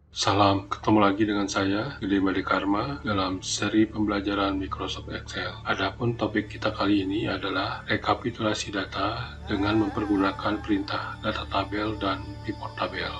Salam, ketemu lagi dengan saya, Gede Made Karma, dalam seri pembelajaran Microsoft Excel. Adapun topik kita kali ini adalah rekapitulasi data dengan mempergunakan perintah data tabel dan pivot tabel.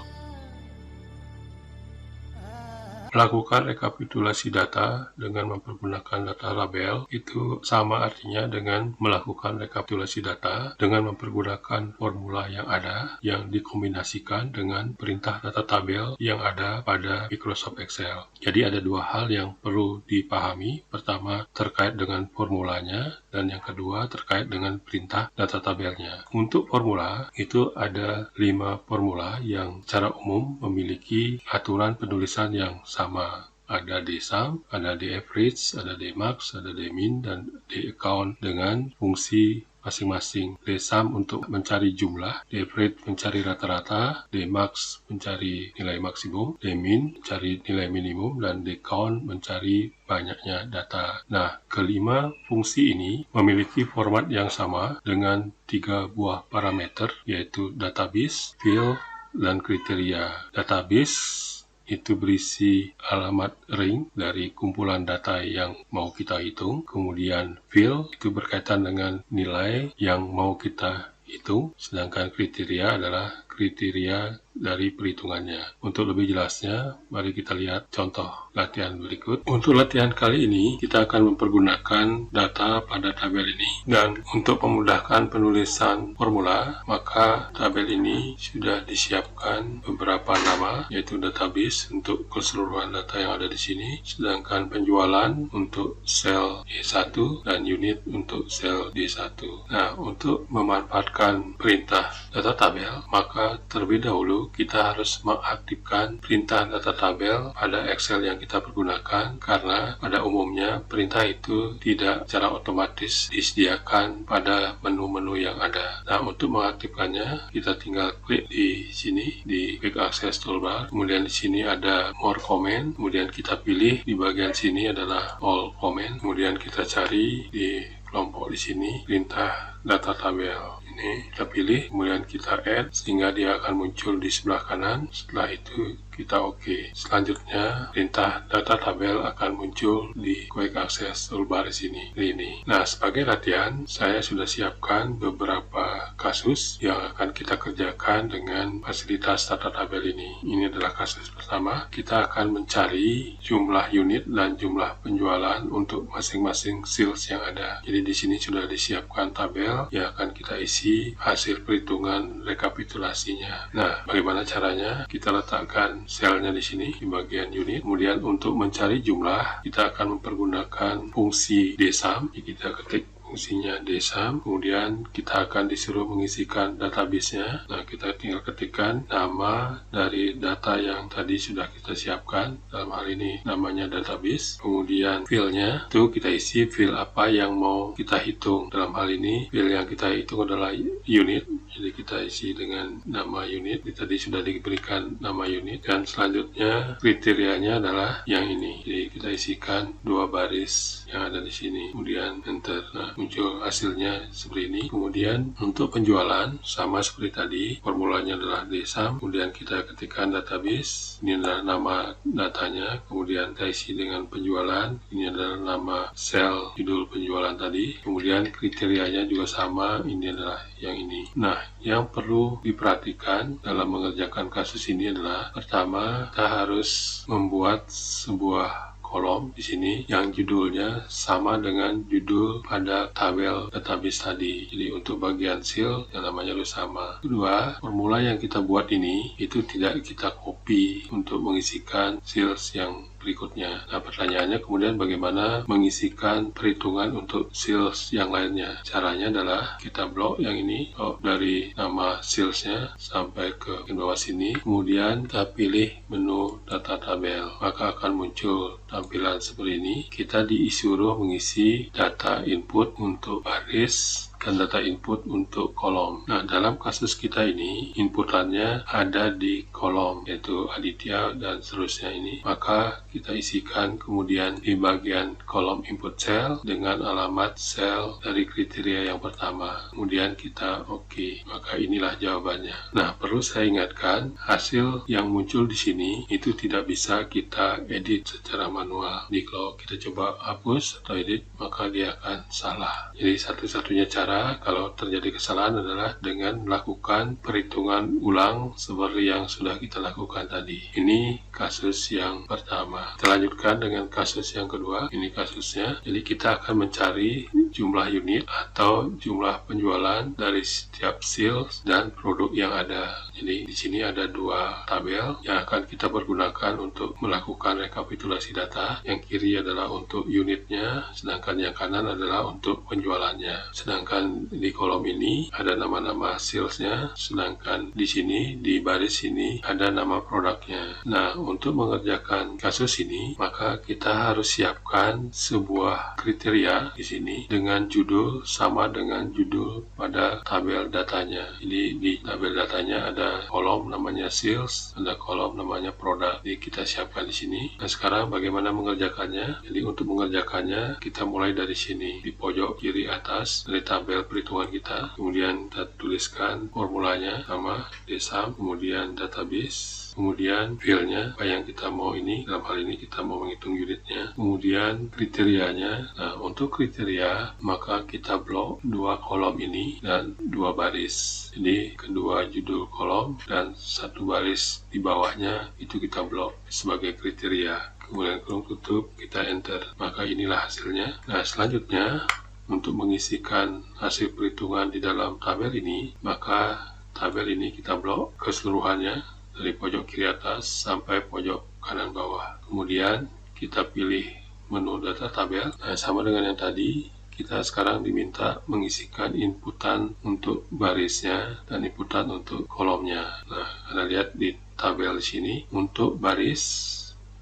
Melakukan rekapitulasi data dengan mempergunakan data tabel itu sama artinya dengan melakukan rekapitulasi data dengan mempergunakan formula yang ada yang dikombinasikan dengan perintah data tabel yang ada pada Microsoft Excel. Jadi ada dua hal yang perlu dipahami. Pertama terkait dengan formulanya dan yang kedua terkait dengan perintah data tabelnya. Untuk formula itu ada 5 formula yang secara umum memiliki aturan penulisan yang sama. Ada dsum, ada daverage, ada dmax, ada dmin, dan daccount dengan fungsi masing-masing. Dsum untuk mencari jumlah, daverage mencari rata-rata, dmax mencari nilai maksimum, dmin mencari nilai minimum, dan daccount mencari banyaknya data. Nah, kelima fungsi ini memiliki format yang sama dengan 3 buah parameter, yaitu database, field, dan kriteria. Database itu berisi alamat ring dari kumpulan data yang mau kita hitung. Kemudian field itu berkaitan dengan nilai yang mau kita hitung, sedangkan kriteria adalah kriteria dari perhitungannya. Untuk lebih jelasnya, mari kita lihat contoh latihan berikut. Untuk latihan kali ini, kita akan mempergunakan data pada tabel ini. Dan untuk memudahkan penulisan formula, maka tabel ini sudah disiapkan beberapa nama, yaitu database untuk keseluruhan data yang ada di sini, sedangkan penjualan untuk sel E1 dan unit untuk sel D1. Nah, untuk memanfaatkan perintah data tabel, maka terlebih dahulu kita harus mengaktifkan perintah data tabel pada Excel yang kita pergunakan, karena pada umumnya perintah itu tidak secara otomatis disediakan pada menu-menu yang ada. Nah, untuk mengaktifkannya kita tinggal klik di sini di Quick Access Toolbar, kemudian di sini ada More Comment, kemudian kita pilih di bagian sini adalah All Comment, kemudian kita cari di kelompok di sini perintah data tabel. Ini kita pilih, kemudian kita add sehingga dia akan muncul di sebelah kanan. Setelah itu kita OK. Selanjutnya perintah data tabel akan muncul di Quick Access Toolbar di sini. Ini. Nah, sebagai latihan saya sudah siapkan beberapa kasus yang akan kita kerjakan dengan fasilitas data tabel ini. Ini adalah kasus pertama. Kita akan mencari jumlah unit dan jumlah penjualan untuk masing-masing sales yang ada. Jadi di sini sudah disiapkan tabel yang akan kita isi hasil perhitungan rekapitulasinya. Nah, bagaimana caranya? Kita letakkan selnya di sini di bagian unit. Kemudian untuk mencari jumlah, kita akan mempergunakan fungsi dsum. Kita ketik fungsinya dsum, kemudian kita akan disuruh mengisikan database-nya. Nah, kita tinggal ketikkan nama dari data yang tadi sudah kita siapkan. Dalam hal ini namanya database. Kemudian field-nya itu kita isi field apa yang mau kita hitung. Dalam hal ini field yang kita hitung adalah unit. Jadi kita isi dengan nama unit. Tadi sudah diberikan nama unit, dan selanjutnya kriterianya adalah yang ini. Jadi kita isikan 2 baris yang ada di sini. Kemudian enter. Nah, muncul hasilnya seperti ini. Kemudian untuk penjualan sama seperti tadi, formulanya adalah dsum. Kemudian kita ketikkan database. Ini adalah nama datanya. Kemudian kita isi dengan penjualan. Ini adalah nama sel judul penjualan tadi. Kemudian kriterianya juga sama. Ini adalah yang ini. Nah, yang perlu diperhatikan dalam mengerjakan kasus ini adalah pertama, kita harus membuat sebuah kolom di sini yang judulnya sama dengan judul pada tabel database tadi. Jadi untuk bagian sel yang namanya harus sama. Kedua, formula yang kita buat ini itu tidak kita copy untuk mengisikan sales yang berikutnya. Nah, pertanyaannya kemudian bagaimana mengisikan perhitungan untuk sales yang lainnya? Caranya adalah kita blok yang ini, dari nama salesnya sampai ke bawah sini, kemudian kita pilih menu data tabel, maka akan muncul tampilan seperti ini. Kita disuruh mengisi data input untuk baris, mendapatkan data input untuk kolom. Nah, dalam kasus kita ini, inputannya ada di kolom, yaitu Aditya dan seterusnya ini. Maka kita isikan kemudian di bagian kolom input cell dengan alamat sel dari kriteria yang pertama. Kemudian kita oke. Maka inilah jawabannya. Nah, perlu saya ingatkan, hasil yang muncul di sini itu tidak bisa kita edit secara manual. Jadi kalau kita coba hapus atau edit, maka dia akan salah. Jadi satu-satunya cara kalau terjadi kesalahan adalah dengan melakukan perhitungan ulang seperti yang sudah kita lakukan tadi. Ini kasus yang pertama. Kita lanjutkan dengan kasus yang kedua. Ini kasusnya. Jadi kita akan mencari jumlah unit atau jumlah penjualan dari setiap sales dan produk yang ada. Jadi di sini ada dua tabel yang akan kita pergunakan untuk melakukan rekapitulasi data. Yang kiri adalah untuk unitnya, sedangkan yang kanan adalah untuk penjualannya. Sedangkan di kolom ini ada nama-nama salesnya, sedangkan di sini di baris ini ada nama produknya. Nah, untuk mengerjakan kasus ini, maka kita harus siapkan sebuah kriteria di sini dengan judul sama dengan judul pada tabel datanya. Jadi di tabel datanya ada kolom namanya sales, ada kolom namanya produk. Jadi kita siapkan di sini. Nah, sekarang bagaimana mengerjakannya? Jadi untuk mengerjakannya kita mulai dari sini di pojok kiri atas dari tabel perhitungan kita. Kemudian kita tuliskan formulanya sama dsum, kemudian database, kemudian filenya apa yang kita mau ini. Dalam hal ini kita mau menghitung unitnya. Kemudian kriterianya. Nah, untuk kriteria maka kita blok dua kolom ini dan dua baris. Jadi kedua judul kolom dan satu baris di bawahnya itu kita blok sebagai kriteria. Kemudian kurung tutup, kita enter. Maka inilah hasilnya. Nah, selanjutnya untuk mengisikan hasil perhitungan di dalam tabel ini, maka tabel ini kita blok keseluruhannya dari pojok kiri atas sampai pojok kanan bawah. Kemudian kita pilih menu data tabel. Nah, sama dengan yang tadi, kita sekarang diminta mengisikan inputan untuk barisnya dan inputan untuk kolomnya. Nah, Anda lihat di tabel di sini untuk baris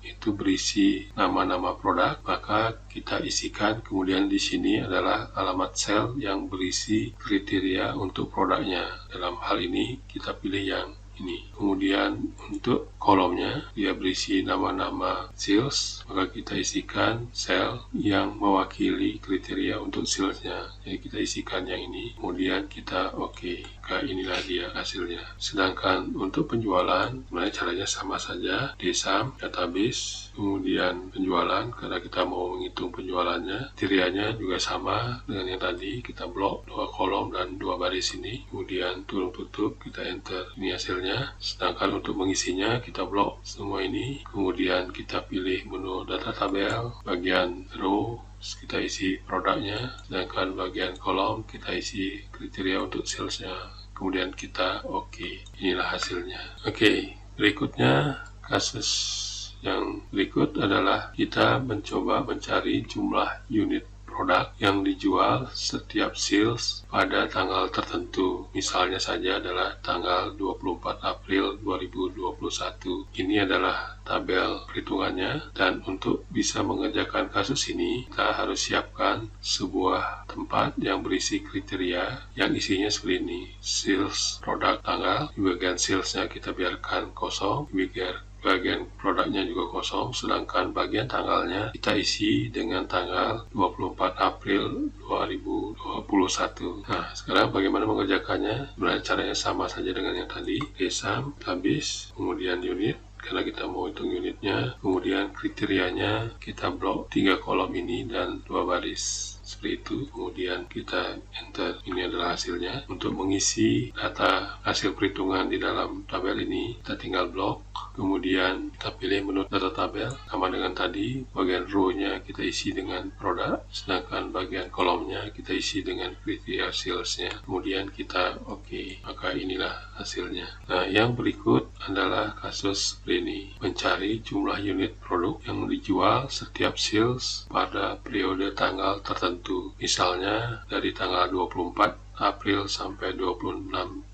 itu berisi nama-nama produk, maka kita isikan. Kemudian di sini adalah alamat sel yang berisi kriteria untuk produknya. Dalam hal ini kita pilih yang ini. Kemudian untuk kolomnya dia berisi nama-nama sales, maka kita isikan sel yang mewakili kriteria untuk salesnya. Jadi kita isikan yang ini. Kemudian kita oke. Maka inilah dia hasilnya. Sedangkan untuk penjualan, sebenarnya caranya sama saja. dsum, database, kemudian penjualan, karena kita mau menghitung penjualannya. Kriterianya juga sama dengan yang tadi. Kita blok dua kolom dan dua baris ini. Kemudian kurung tutup, kita enter. Ini hasilnya. Sedangkan untuk mengisinya, kita blok semua ini. Kemudian kita pilih menu data tabel, bagian row, kita isi produknya, sedangkan bagian kolom kita isi kriteria untuk salesnya. Kemudian kita oke. Inilah hasilnya. Oke, berikutnya kasus yang berikut adalah kita mencoba mencari jumlah unit produk yang dijual setiap sales pada tanggal tertentu. Misalnya saja adalah tanggal 24 April 2021. Ini adalah tabel perhitungannya, dan untuk bisa mengerjakan kasus ini kita harus siapkan sebuah tempat yang berisi kriteria yang isinya seperti ini. Sales produk tanggal, di bagian salesnya kita biarkan kosong, di bagian produknya juga kosong, sedangkan bagian tanggalnya kita isi dengan tanggal 24 April 2021. Nah, sekarang bagaimana mengerjakannya? Sebenarnya caranya sama saja dengan yang tadi. dsum, database, kemudian unit, karena kita mau hitung unitnya. Kemudian kriterianya kita blok 3 kolom ini dan 2 baris. Seperti itu. Kemudian kita enter. Ini adalah hasilnya. Untuk mengisi data hasil perhitungan di dalam tabel ini, kita tinggal blok. Kemudian kita pilih menu data tabel. Sama dengan tadi, bagian row-nya kita isi dengan produk, sedangkan bagian kolomnya kita isi dengan kriteria salesnya. Kemudian kita oke. Maka inilah hasilnya. Nah, yang berikut adalah kasus seperti ini. Mencari jumlah unit produk yang dijual setiap sales pada periode tanggal tertentu. Misalnya dari tanggal 24 April sampai 26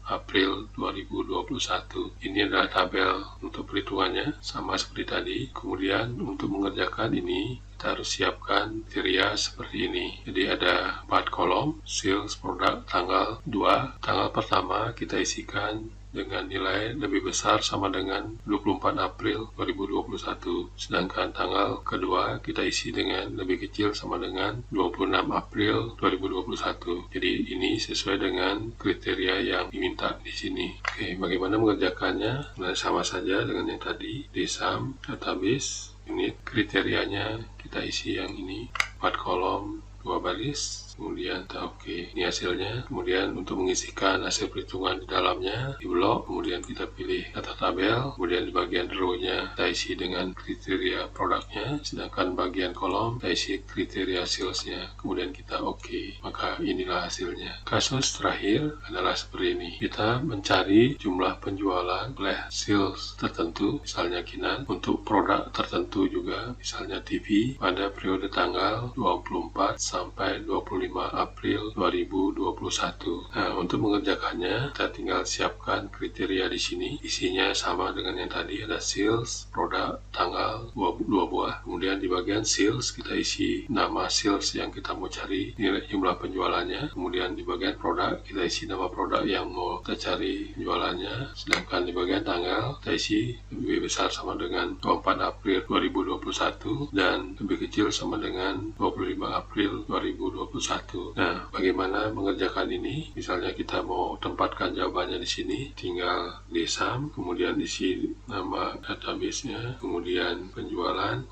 April 2021. Ini adalah tabel untuk perhitungannya, sama seperti tadi. Kemudian untuk mengerjakan ini, kita harus siapkan kriteria seperti ini. Jadi ada 4 kolom, sales, produk, tanggal 2. Tanggal pertama kita isikan dengan nilai lebih besar sama dengan 24 April 2021. Sedangkan tanggal kedua kita isi dengan lebih kecil sama dengan 26 April 2021. Jadi ini sesuai dengan kriteria yang diminta di sini. Oke, bagaimana mengerjakannya? Nah, sama saja dengan yang tadi. Di sum, database, unit, kriterianya kita isi yang ini. 4 kolom, 2 baris. Kemudian oke, ini hasilnya. Kemudian untuk mengisikan hasil perhitungan di dalamnya di blok, kemudian kita pilih data tabel, kemudian di bagian row-nya kita isi dengan kriteria produknya, sedangkan bagian kolom kita isi kriteria sales-nya, kemudian kita oke. Maka inilah hasilnya. Kasus terakhir adalah seperti ini. Kita mencari jumlah penjualan oleh sales tertentu, misalnya Kinan, untuk produk tertentu juga, misalnya TV, pada periode tanggal 24 sampai 25 April 2021. Nah, untuk mengerjakannya, kita tinggal siapkan kriteria di sini. Isinya sama dengan yang tadi, ada sales, produk, tanggal, 2 buah. Kemudian di bagian sales, kita isi nama sales yang kita mau cari, nilai jumlah penjualannya. Kemudian di bagian produk, kita isi nama produk yang mau kita cari penjualannya. Sedangkan di bagian tanggal, kita isi lebih besar sama dengan 24 April 2021 dan lebih kecil sama dengan 25 April 2021. Nah, bagaimana mengerjakan ini? Misalnya kita mau tempatkan jawabannya di sini, tinggal di sum, kemudian isi nama database-nya, kemudian penjualan,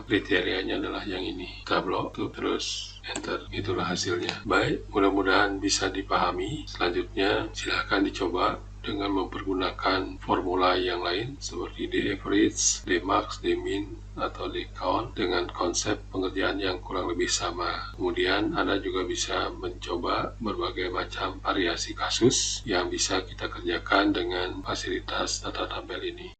kriterianya adalah yang ini. Kita blok, terus enter. Itulah hasilnya. Baik, mudah-mudahan bisa dipahami. Selanjutnya, silahkan dicoba dengan mempergunakan formula yang lain seperti D-average, D-max, D-min, atau D-count dengan konsep pengerjaan yang kurang lebih sama. Kemudian Anda juga bisa mencoba berbagai macam variasi kasus yang bisa kita kerjakan dengan fasilitas data tabel ini.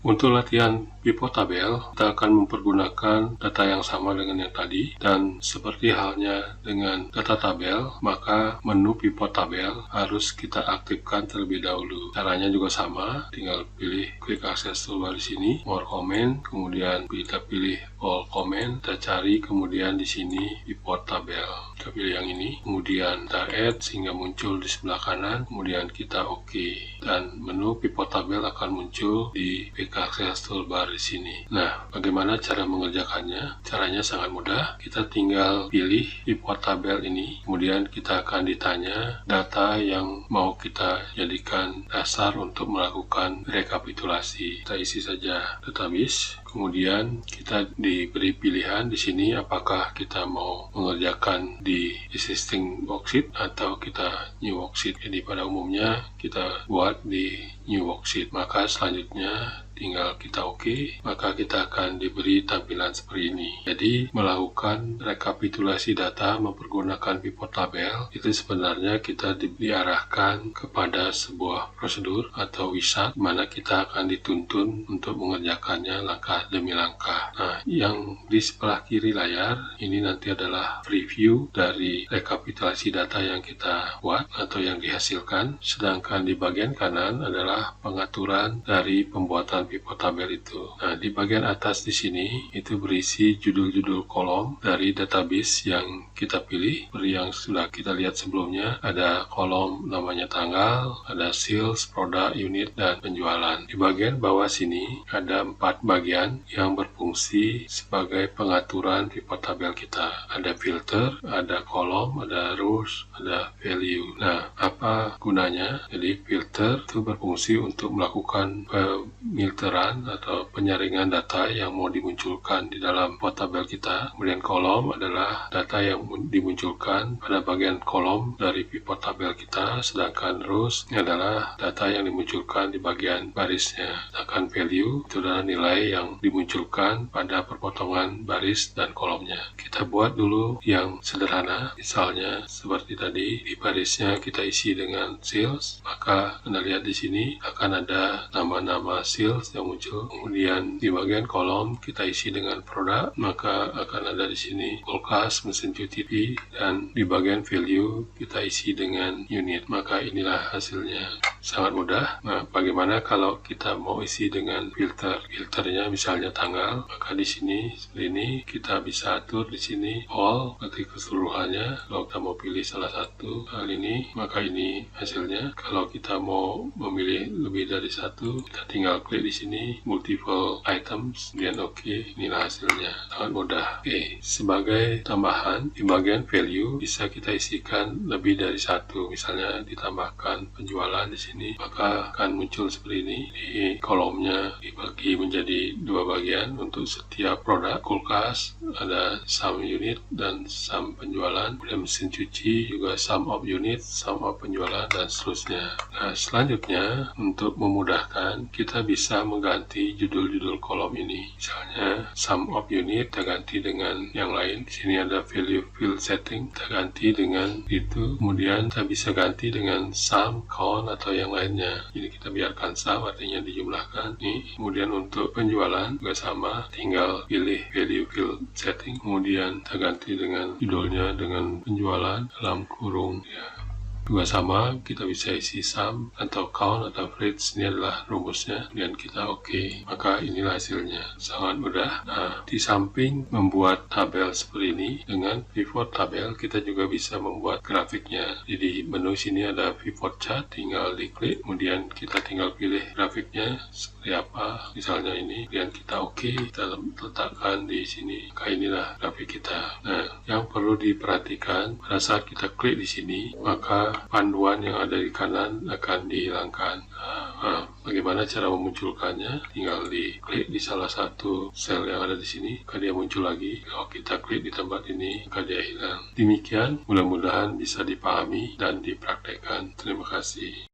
Untuk latihan pivot tabel, kita akan mempergunakan data yang sama dengan yang tadi, dan seperti halnya dengan data tabel, maka menu pivot tabel harus kita aktifkan terlebih dahulu. Caranya juga sama, tinggal pilih quick access toolbar di sini, more comment, kemudian kita pilih all comment, kita cari kemudian di sini pivot tabel. Kita pilih yang ini, kemudian kita add sehingga muncul di sebelah kanan, kemudian kita oke, dan menu pivot tabel akan muncul di access toolbar di sini. Nah, bagaimana cara mengerjakannya? Caranya sangat mudah. Kita tinggal pilih pivot tabel ini, kemudian kita akan ditanya data yang mau kita jadikan dasar untuk melakukan rekapitulasi. Kita isi saja database. Kemudian kita diberi pilihan di sini apakah kita mau mengerjakan di existing worksheet atau kita new worksheet. Jadi pada umumnya kita buat di new worksheet. Maka selanjutnya tinggal kita oke, maka kita akan diberi tampilan seperti ini. Jadi melakukan rekapitulasi data mempergunakan pivot tabel itu sebenarnya kita diarahkan kepada sebuah prosedur atau wisat mana kita akan dituntun untuk mengerjakannya langkah demi langkah. Nah, yang di sebelah kiri layar ini nanti adalah preview dari rekapitulasi data yang kita buat atau yang dihasilkan, sedangkan di bagian kanan adalah pengaturan dari pembuatan pivot tabel itu. Nah, di bagian atas di sini itu berisi judul-judul kolom dari database yang kita pilih. Seperti yang sudah kita lihat sebelumnya, ada kolom namanya tanggal, ada sales, produk, unit, dan penjualan. Di bagian bawah sini ada 4 bagian yang berfungsi sebagai pengaturan pivot tabel kita. Ada filter, ada kolom, ada rows, ada value. Nah, apa gunanya? Jadi filter itu berfungsi untuk melakukan filteran atau penyaringan data yang mau dimunculkan di dalam pivot tabel kita. Kemudian kolom adalah data yang dimunculkan pada bagian kolom dari pivot tabel kita, sedangkan rows adalah data yang dimunculkan di bagian barisnya. Sedangkan value itu adalah nilai yang dimunculkan pada perpotongan baris dan kolomnya. Kita buat dulu yang sederhana, misalnya seperti tadi, di barisnya kita isi dengan sales, maka Anda lihat di sini akan ada nama-nama sales yang muncul. Kemudian di bagian kolom kita isi dengan produk, maka akan ada di sini kulkas, mesin cuci TV, dan di bagian value kita isi dengan unit. Maka inilah hasilnya. Sangat mudah. Nah, bagaimana kalau kita mau isi dengan filter? Filternya misalnya tanggal, maka di sini seperti ini kita bisa atur di sini all berarti keseluruhannya. Kalau kita mau pilih salah satu hal ini, maka ini hasilnya. Kalau kita mau memilih lebih dari satu, kita tinggal klik di sini multiple items, kemudian oke, inilah hasilnya. Sangat mudah. Oke, sebagai tambahan di bagian value bisa kita isikan lebih dari satu, misalnya ditambahkan penjualan di sini, maka akan muncul seperti ini. Di kolomnya dibagi menjadi dua bagian untuk setiap produk. Kulkas ada sum unit dan sum penjualan, kemudian mesin cuci juga sum of unit, sum of penjualan, dan seterusnya. Nah, selanjutnya untuk memudahkan kita bisa mengganti judul-judul kolom ini. Misalnya sum of unit kita ganti dengan yang lain. Di sini ada value field setting, kita ganti dengan itu. Kemudian kita bisa ganti dengan sum, count, atau yang lainnya. Jadi kita biarkan sum, artinya dijumlahkan. Nih. Kemudian untuk penjualan juga sama, tinggal pilih value field setting, kemudian kita ganti dengan judulnya dengan penjualan dalam kurung ya. Juga sama, kita bisa isi sum atau count atau average. Ini adalah rumusnya dan kita oke. Maka inilah hasilnya. Sangat mudah. Nah, di samping membuat tabel seperti ini dengan pivot tabel, kita juga bisa membuat grafiknya. Jadi menu sini ada pivot chart, tinggal diklik, kemudian kita tinggal pilih grafiknya seperti apa. Misalnya ini, kemudian kita oke, kita letakkan di sini. Maka inilah grafik kita. Nah, yang perlu diperhatikan pada saat kita klik di sini, maka panduan yang ada di kanan akan dihilangkan. Bagaimana cara memunculkannya? Tinggal diklik di salah satu sel yang ada di sini, maka dia muncul lagi. Kalau kita klik di tempat ini, maka dia hilang. Demikian, mudah-mudahan bisa dipahami dan dipraktekkan. Terima kasih.